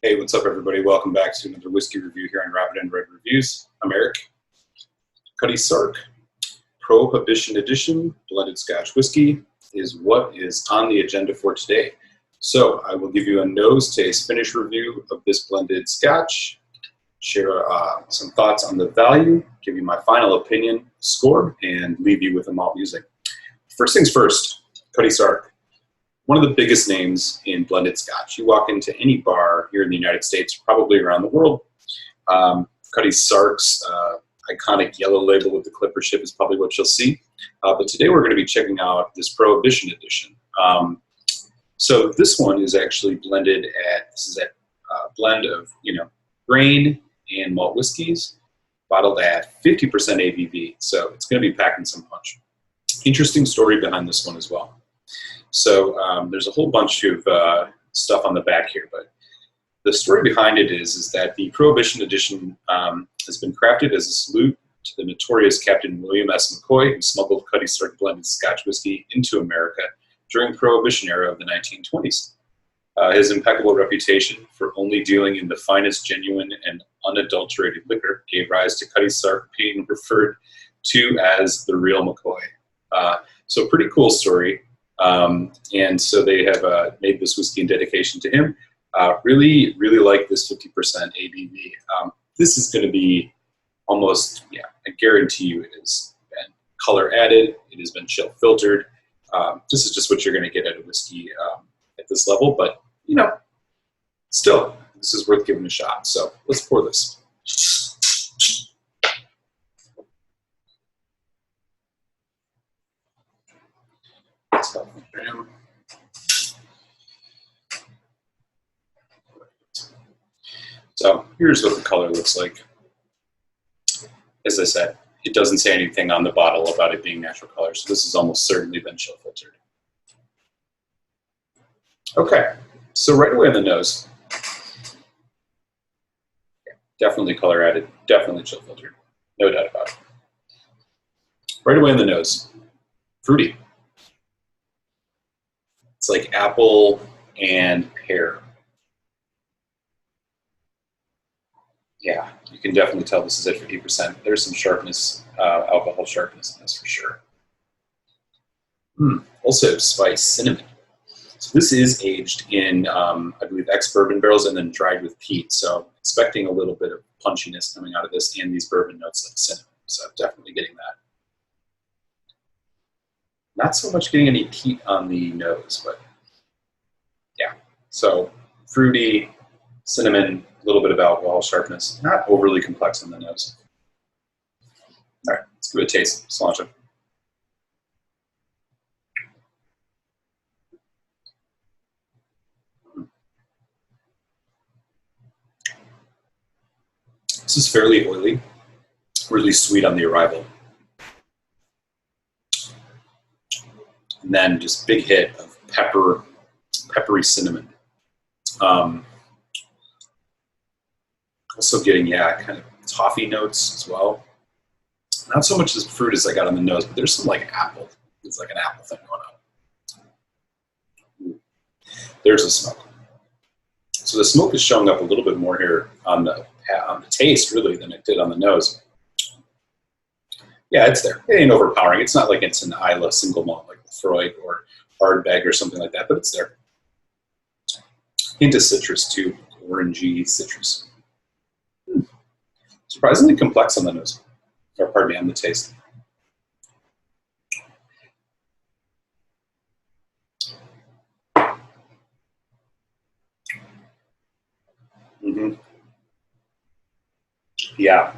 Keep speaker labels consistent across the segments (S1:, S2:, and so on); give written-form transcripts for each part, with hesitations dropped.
S1: Hey, what's up, everybody? Welcome back to another whiskey review here on Rapid and Red Reviews. I'm Eric. Cutty Sark, Prohibition Edition, blended Scotch whiskey is what is on the agenda for today. So I will give you a nose taste finish review of this blended Scotch, share some thoughts on the value, give you my final opinion, score, and leave you with a malt musing. First things first, Cutty Sark. One of the biggest names in blended Scotch. You walk into any bar here in the United States, probably around the world, Cutty Sark's iconic yellow label with the clipper ship is probably what you'll see. But today we're going to be checking out this Prohibition edition. So this one is actually blended at, this is a blend of, grain and malt whiskeys, bottled at 50% ABV. So it's going to be packing some punch. Interesting story behind this one as well. So there's a whole bunch of stuff on the back here, but the story behind it is that the Prohibition edition has been crafted as a salute to the notorious Captain William S. McCoy, who smuggled Cutty Sark blended Scotch whiskey into America during the Prohibition era of the 1920s. His impeccable reputation for only dealing in the finest, genuine, and unadulterated liquor gave rise to Cutty Sark being referred to as the real McCoy. So pretty cool story. And so they have made this whiskey in dedication to him. Really like this 50% ABV. This is going to be almost, I guarantee you it has been color added. It has been chill filtered. This is just what you're going to get at a whiskey at this level. But, still, this is worth giving a shot. So let's pour this. So here's what the color looks like. As I said, it doesn't say anything on the bottle about it being natural color, so this has almost certainly been chill filtered. Okay, so right away on the nose, definitely color added, definitely chill filtered, no doubt about it. Right away on the nose, fruity. It's like apple and pear. Yeah, you can definitely tell this is at 50%. There's some sharpness, alcohol sharpness in this for sure. Also spice, cinnamon. So this is aged in, I believe, ex-bourbon barrels and then dried with peat. So expecting a little bit of punchiness coming out of this and these bourbon notes like cinnamon. So definitely getting that. Not so much getting any peat on the nose, but yeah. So fruity, cinnamon, a little bit of alcohol sharpness. Not overly complex on the nose. All right, let's give it a taste. Cilantro. This is fairly oily, really sweet on the arrival. And then just big hit of peppery cinnamon. Also getting, kind of toffee notes as well. Not so much as fruit as I got on the nose, but there's some like apple. It's like an apple thing going on. There's the smoke. So the smoke is showing up a little bit more here on the taste, really, than it did on the nose. Yeah, it's there. It ain't overpowering. It's not like it's an Isla single malt like Freud or Ardbeg or something like that, but it's there. Hint of citrus too, orangey citrus. Surprisingly complex on the nose, or pardon me, on the taste. Yeah.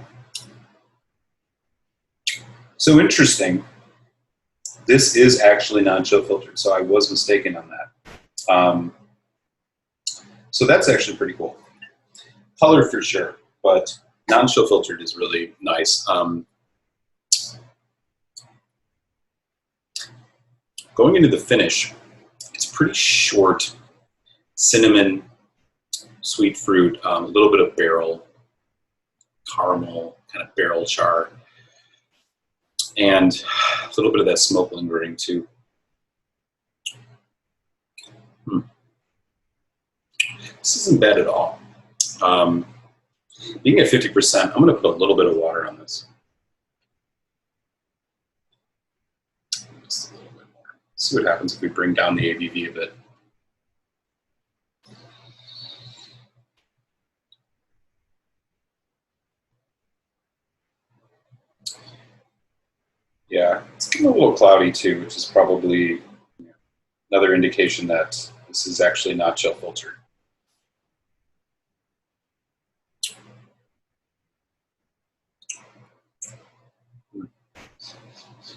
S1: So interesting. This is actually non-chill filtered, so I was mistaken on that. So that's actually pretty cool. Color for sure, but non-chill filtered is really nice. Going into the finish, it's pretty short, cinnamon, sweet fruit, a little bit of barrel, caramel, kind of barrel char, and a little bit of that smoke lingering too. This isn't bad at all. Being at 50%, I'm going to put a little bit of water on this. Just a little bit more. See what happens if we bring down the ABV a bit. Yeah, it's getting a little cloudy too, which is probably another indication that this is actually not chill filtered.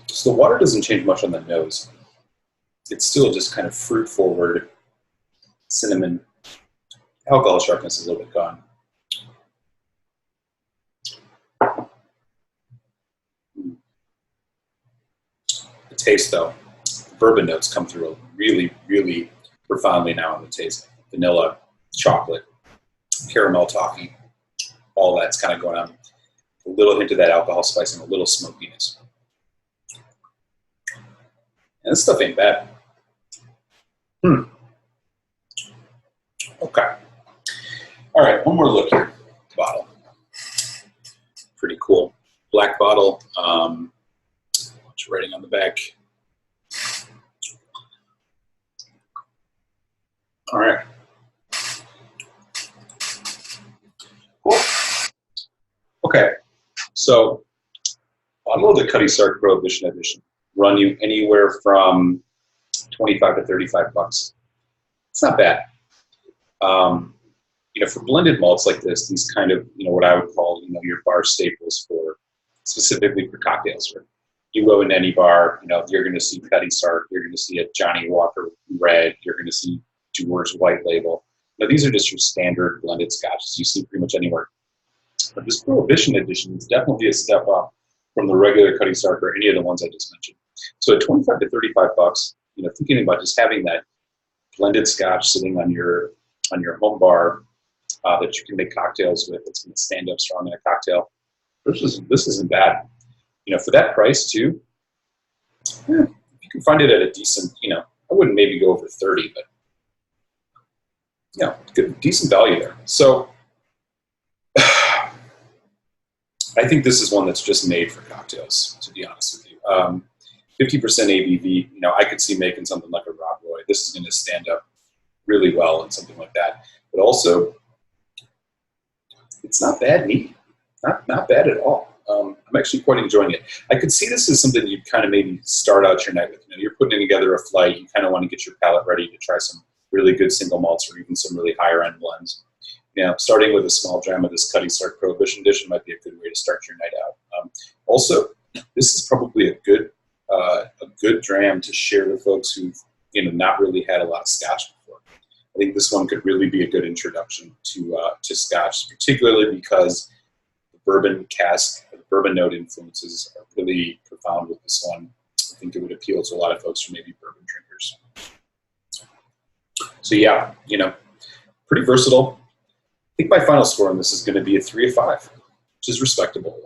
S1: So the water doesn't change much on the nose. It's still just kind of fruit forward, cinnamon. Alcohol sharpness is a little bit gone. The taste though, bourbon notes come through really, really profoundly now in the taste. Vanilla, chocolate, caramel toffee, all that's kind of going on. A little hint of that alcohol spice and a little smokiness. And this stuff ain't bad. Okay. All right, one more look here. Bottle. Pretty cool. Black bottle. What's writing on the back? All right. Cool. Okay. So, bottle of the Cutty Sark Prohibition Edition. Run you anywhere from 25 to 35 bucks. It's not bad. You know, for blended malts like this, these kind of, you know, what I would call, you know, your bar staples for, specifically for cocktails. Where you go into any bar, you know, you're going to see Cutty Sark, you're going to see a Johnny Walker Red, you're going to see Dewar's White Label. Now, these are just your standard blended scotches you see pretty much anywhere. But this Prohibition Edition is definitely a step up from the regular Cutty Sark or any of the ones I just mentioned. So at 25 to 35 bucks, you know, thinking about just having that blended scotch sitting on your home bar that you can make cocktails with, it's going to stand up strong in a cocktail. This isn't bad. You know, for that price too, you can find it at a decent, you know, I wouldn't maybe go over 30, but yeah, good, decent value there. So I think this is one that's just made for cocktails, to be honest with you. 50% ABV, you know, I could see making something like a Rob Roy. This is going to stand up really well in something like that. But also, it's not bad neat. Not bad at all. I'm actually quite enjoying it. I could see this as something you'd kind of maybe start out your night with. You know, you're putting together a flight. You kind of want to get your palate ready to try some really good single malts or even some really higher end blends. You know, starting with a small dram of this Cutty Sark Prohibition Edition might be a good way to start your night out. Also, this is probably a good dram to share with folks who've, you know, not really had a lot of scotch before. I think this one could really be a good introduction to scotch, particularly because the bourbon cask, the bourbon note influences are really profound with this one. I think it would appeal to a lot of folks who may be bourbon drinkers. So yeah, you know, pretty versatile. I think my final score on this is going to be a 3 of 5, which is respectable.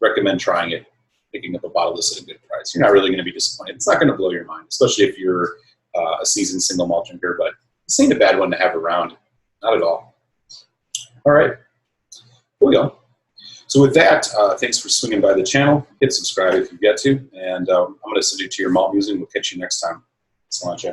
S1: Recommend trying it, picking up a bottle of this at a good price. You're not really going to be disappointed. It's not going to blow your mind, especially if you're a seasoned single malt drinker, but this ain't a bad one to have around. Not at all. All right. Here we go. So with that, thanks for swinging by the channel. Hit subscribe if you get to, and I'm going to send you to your malt music. We'll catch you next time. So much.